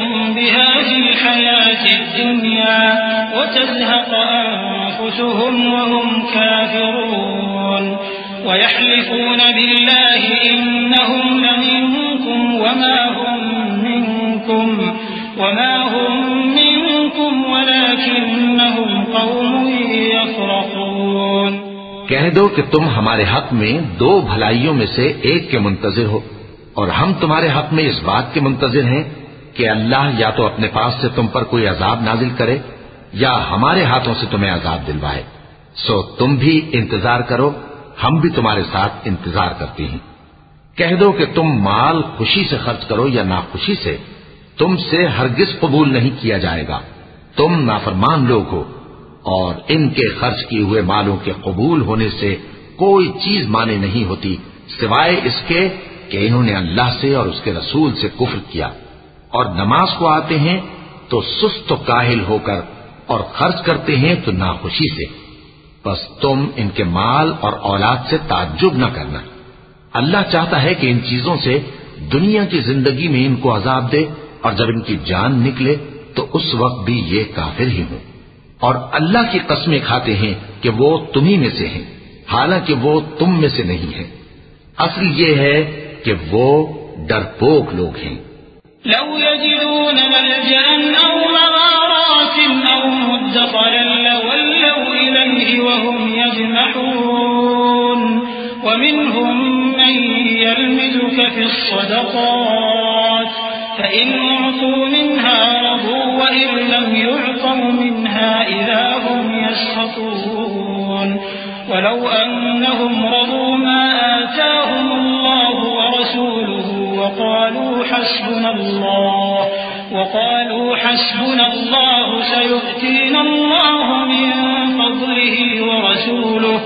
बिहाज़िल हयातिद दुनिया व तज़हक़ अनफुसुहुम व हुम काफ़िरून व यहलिफून बिल्लाहि इन्नहुम लमिनकुम व मा हुम मिनकुम वलाकिन्नहुम क़ौमुन यफ़रक़ून। कह दो कि तुम हमारे हक में दो भलाइयों में से एक के मुंतजिर हो, और हम तुम्हारे हक में इस बात के मुंतजिर हैं कि अल्लाह या तो अपने पास से तुम पर कोई अजाब नाजिल करे या हमारे हाथों से तुम्हें अजाब दिलवाए। सो तुम भी इंतजार करो, हम भी तुम्हारे साथ इंतजार करते हैं। कह दो कि तुम माल खुशी से खर्च करो या नाखुशी से, तुमसे हरगिज कबूल नहीं किया जाएगा। तुम नाफरमान लोग हो, और इनके खर्च किए हुए मालों के कबूल होने से कोई चीज माने नहीं होती सिवाय इसके कि इन्होंने अल्लाह से और उसके रसूल से कुफ्र किया, और नमाज को आते हैं तो सुस्त काहिल होकर, और खर्च करते हैं तो नाखुशी से। बस तुम इनके माल और औलाद से ताज्जुब न करना। अल्लाह चाहता है कि इन चीजों से दुनिया की जिंदगी में इनको अजाब दे, और जब इनकी जान निकले तो उस वक्त भी ये काफिर ही हों। और अल्लाह की कसमें खाते हैं कि वो तुम्ही में से हैं, हालांकि वो तुम में से नहीं है। असल ये है कि वो डरपोक लोग हैं। लौ यजिदून मल्जअन औ मग़ारातिन औ मुद्खलन लवल्लौ इलैहि वहुम यजमहून व मिनहुम मन यल्मिजुक फिस्सदक़ात फ़इन उ'तू मिन्हा रदू व इन लम यु'तौ मिन्हा इज़ा हुम यस्ख़तून वलौ अन्नहुम रदू मा आताहुमुल्लाहु व रसूलुहु وقالوا حسبنا الله سيؤتينا الله من فضله ورسوله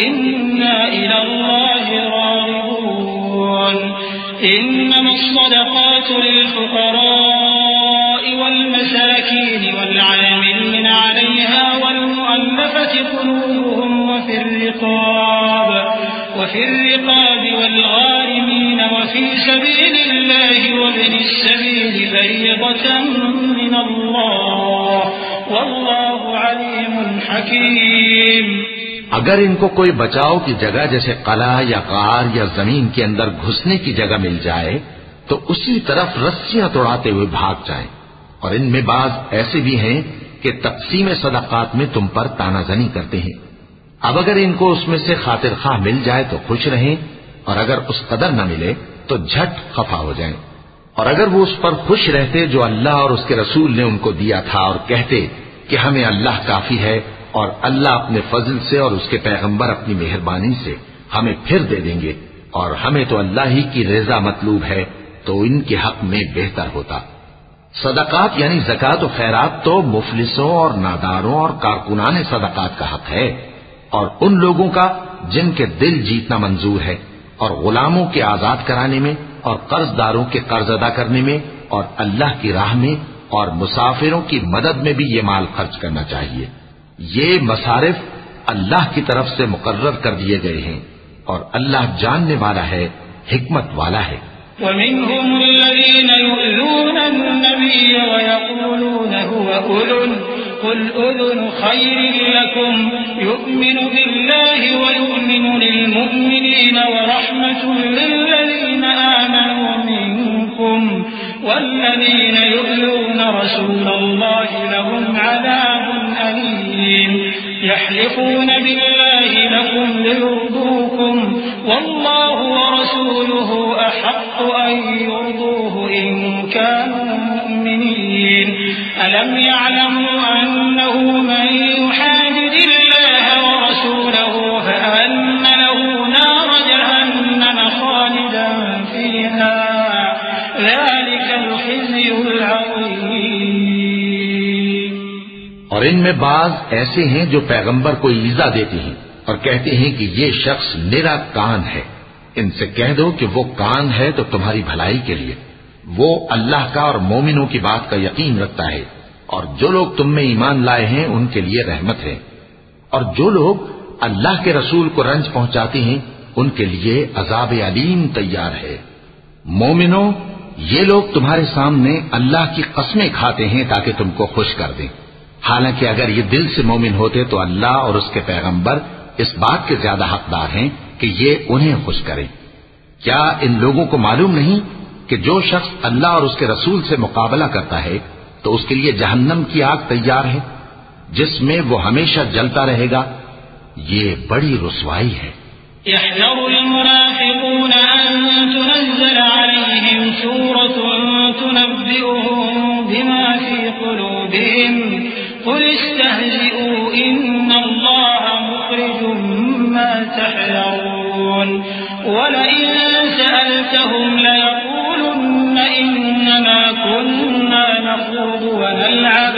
إنا إلى الله راغبون إنما الصدقات للفقراء والمساكين والعاملين عليها والمؤلفة قلوبهم وفي الرقاب والغارمين وفي سبيل الله وابن السبيل فريضة من الله والله عليم حكيم। अगर इनको कोई बचाव की जगह जैसे कला या कार या जमीन के अंदर घुसने की जगह मिल जाए तो उसी तरफ रस्सियां तोड़ाते हुए भाग जाएं। और इनमें बाज ऐसे भी हैं कि तक़सीम सदक़ात में तुम पर तानाजनी करते हैं। अब अगर इनको उसमें से खातिर खां मिल जाए तो खुश रहें, और अगर उस कदर न मिले तो झट खफा हो जाएं। और अगर वो उस पर खुश रहते जो अल्लाह और उसके रसूल ने उनको दिया था, और कहते कि हमें अल्लाह काफी है, और अल्लाह अपने फजल से और उसके पैगंबर अपनी मेहरबानी से हमें फिर दे देंगे, और हमें तो अल्लाह ही की रज़ा मतलूब है, तो इनके हक में बेहतर होता। सदकात यानी ज़कात और खैरात तो मुफलिसों और नादारों और कारकुनाने सदकात का हक है, और उन लोगों का जिनके दिल जीतना मंजूर है, और गुलामों के आजाद कराने में, और कर्जदारों के कर्ज अदा करने में, और अल्लाह की राह में, और मुसाफिरों की मदद में भी ये माल खर्च करना चाहिए। ये मसारिफ अल्लाह की तरफ से मुकर्रर कर दिए गए हैं, और अल्लाह जानने वाला है, हिकमत वाला है। वमिनहुम अल्लज़ीना युज़ूना अन्नबिय्य व यक़ूलूना हुवा उज़ुन क़ुल उज़ुनु ख़ैरिन लकुम यु'मिनु बिल्लाहि व यु'मिनु लिलमु'मिनीना व रहमतुन लिल्लज़ीना आमनू मिनकुम वल्लज़ीना युज़ूना रसूलल्लाहि लहुम अज़ाबुन अलीम यहलिफून बिल्लाहि लकुम लियुर्दूकुम वल्लाहु व रसूलुहु अहक़्क़ु अन युर्दूहु इन कानू मुअ्मिनीन अलम यअलमू अन्नहु मन युहादिदिल्लाह व रसूलहु फअन्न लहु नार जहन्नम खालिदन फीहा ज़ालिकल ख़िज़्युल अज़ीम। और इनमें बाज ऐसे हैं जो पैगंबर को ईज़ा देते हैं और कहते हैं कि ये शख्स निरा कान है। इनसे कह दो कि वो कान है तो तुम्हारी भलाई के लिए, वो अल्लाह का और मोमिनों की बात का यकीन रखता है, और जो लोग तुम में ईमान लाए हैं उनके लिए रहमत है। और जो लोग अल्लाह के रसूल को रंज पहुंचाते हैं उनके लिए अजाब अलीम तैयार है। मोमिनों, ये लोग तुम्हारे सामने अल्लाह की कस्में खाते हैं ताकि तुमको खुश कर दें। हालांकि अगर ये दिल से मोमिन होते तो अल्लाह और उसके पैगंबर इस बात के ज्यादा हकदार हैं कि ये उन्हें खुश करें। क्या इन लोगों को मालूम नहीं कि जो शख्स अल्लाह और उसके रसूल से मुकाबला करता है तो उसके लिए जहन्नम की आग तैयार है, जिसमें वो हमेशा जलता रहेगा। ये बड़ी रुसवाई है। यहज़रुल मुनाफ़िक़ून अन तुनज़्ज़ल अलैहिम सूरतुन तुनब्बिउहुम बिमा फ़ी क़ुलूबिहिम क़ुल इस्तहज़िऊ इन्नल्लाहा मुख़रिजुम मा तहज़रून वलइन सअल्तहुम लयक़ूलुन्न इन्नमा कुन्ना नख़ूज़ु व नलअब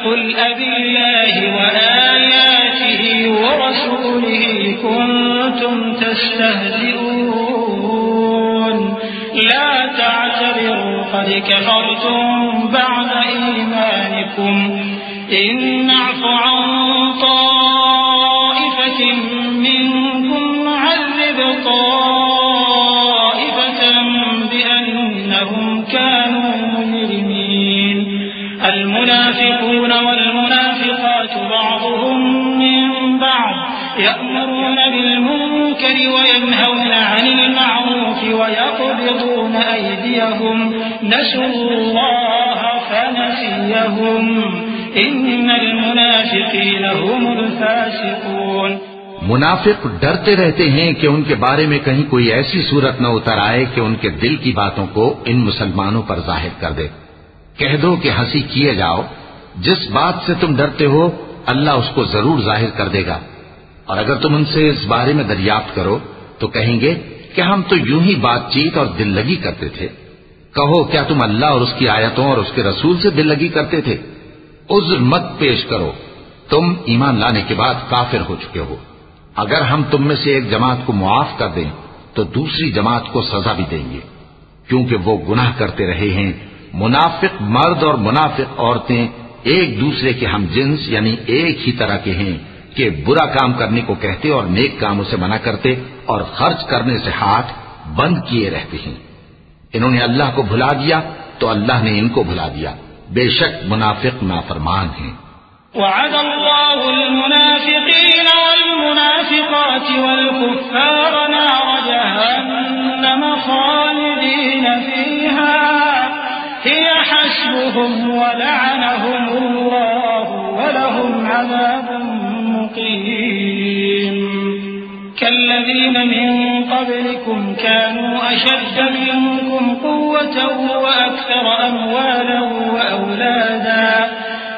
क़ुल अबिल्लाहि व आयातिहि व रसूलिहि कुन्तुम तस्तहज़िऊन ला तअतज़िरू क़द कफ़रतुम बअद ईमानिकुम इन नअफ़ु अन ताइफ़तिन मिनकुम नुअज़्ज़िब ताइफ़तन बिअन्नहुम कानू मुजरिमीन المنافقون والمنافقات بعضهم من بعض يأمرون بالمنكر وينهون عن المعروف ويقبضون أيديهم نسوا الله فنسيهم إن المنافقين هم الفاسقون। मुनाफिक डरते रहते हैं कि उनके बारे में कहीं कोई ऐसी सूरत न उतर आए कि उनके दिल की बातों को इन मुसलमानों पर जाहिर कर दे। कह दो कि हंसी किए जाओ, जिस बात से तुम डरते हो अल्लाह उसको जरूर जाहिर कर देगा। और अगर तुम उनसे इस बारे में दरियाफ्त करो तो कहेंगे कि हम तो यूं ही बातचीत और दिल लगी करते थे। कहो, क्या तुम अल्लाह और उसकी आयतों और उसके रसूल से दिल लगी करते थे? उज़्र मत पेश करो, तुम ईमान लाने के बाद काफिर हो चुके हो। अगर हम तुम में से एक जमात को मुआफ कर दें तो दूसरी जमात को सजा भी देंगे, क्योंकि वो गुनाह करते रहे हैं। मुनाफिक मर्द और मुनाफिक औरतें एक दूसरे के हम जिन्स यानी एक ही तरह के हैं कि बुरा काम करने को कहते और नेक कामों से मना करते और खर्च करने से हाथ बंद किए रहते हैं। इन्होंने अल्लाह को भुला दिया तो अल्लाह ने इनको भुला दिया। बेशक मुनाफिक नाफरमान हैं। वअदल्लाहुल मुनाफिकीन वल मुनाफिकात वल कुफ्फार नार जहन्नम खालिदीन फीहा हिय हस्बुहुम व लअनहुमुल्लाहु व लहुम अज़ाबुन मुक़ीम। कल्लज़ीन मिन क़ब्लिकुम कानू अशद्द मिनकुम क़ुव्वतन व अक्सर अम्वालन व औलादा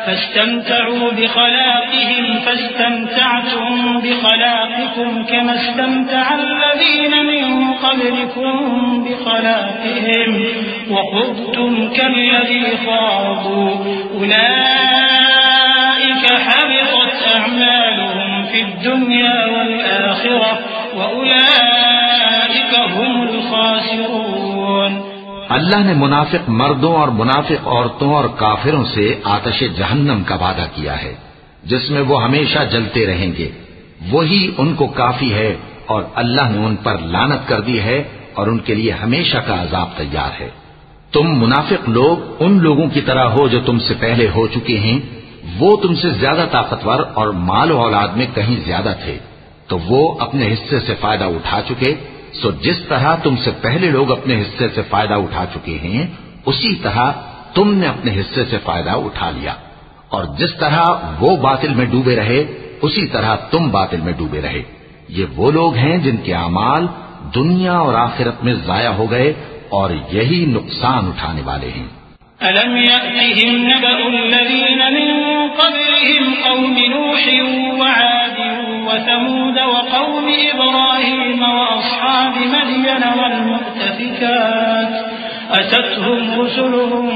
فاستمتعوا بخلاقهم فاستمتعتم بخلاقكم كما استمتع الذين من قبلكم بخلاقهم وخضتم كالذي خاضوا أولئك حبطت أعمالهم في الدنيا والآخرة وأولئك هم الخاسرون। अल्लाह ने मुनाफिक मर्दों और मुनाफिक औरतों और काफिरों से आतश जहन्नम का वादा किया है, जिसमें वो हमेशा जलते रहेंगे। वही उनको काफी है और अल्लाह ने उन पर लानत कर दी है और उनके लिए हमेशा का अजाब तैयार है। तुम मुनाफिक लोग उन लोगों की तरह हो जो तुमसे पहले हो चुके हैं। वो तुमसे ज्यादा ताकतवर और माल औलाद में कहीं ज्यादा थे, तो वो अपने हिस्से से फायदा उठा चुके। सो जिस तरह तुमसे पहले लोग अपने हिस्से से फायदा उठा चुके हैं, उसी तरह तुमने अपने हिस्से से फायदा उठा लिया। और जिस तरह वो बातिल में डूबे रहे, उसी तरह तुम बातिल में डूबे रहे। ये वो लोग हैं जिनके अमाल दुनिया और आखिरत में जाया हो गए और यही नुकसान उठाने वाले हैं। अलम यअतिहिम नबअुल्लज़ीन मिन क़ब्लिहिम क़ौमि नूहिन व आदिन व समूद व क़ौमि इब्राहीम व अस्हाबि मदयन वल मुअ्तफ़िकात अततहुम रुसुलुहुम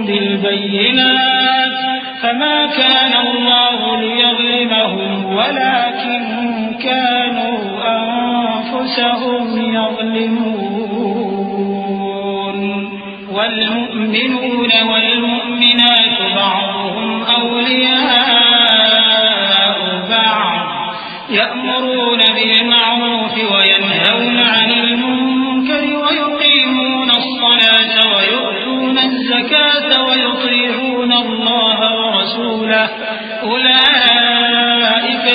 बिल बय्यिनात फमा काना अल्लाहु लियज़लिमहुम वलाकिन कानू अनफुसहुम यज़लिमून। والمؤمنون والمؤمنات بعضهم أولياء بعض يأمرون بالمعروف وينهون عن المنكر ويقيمون الصلاة रसूलह उलाइक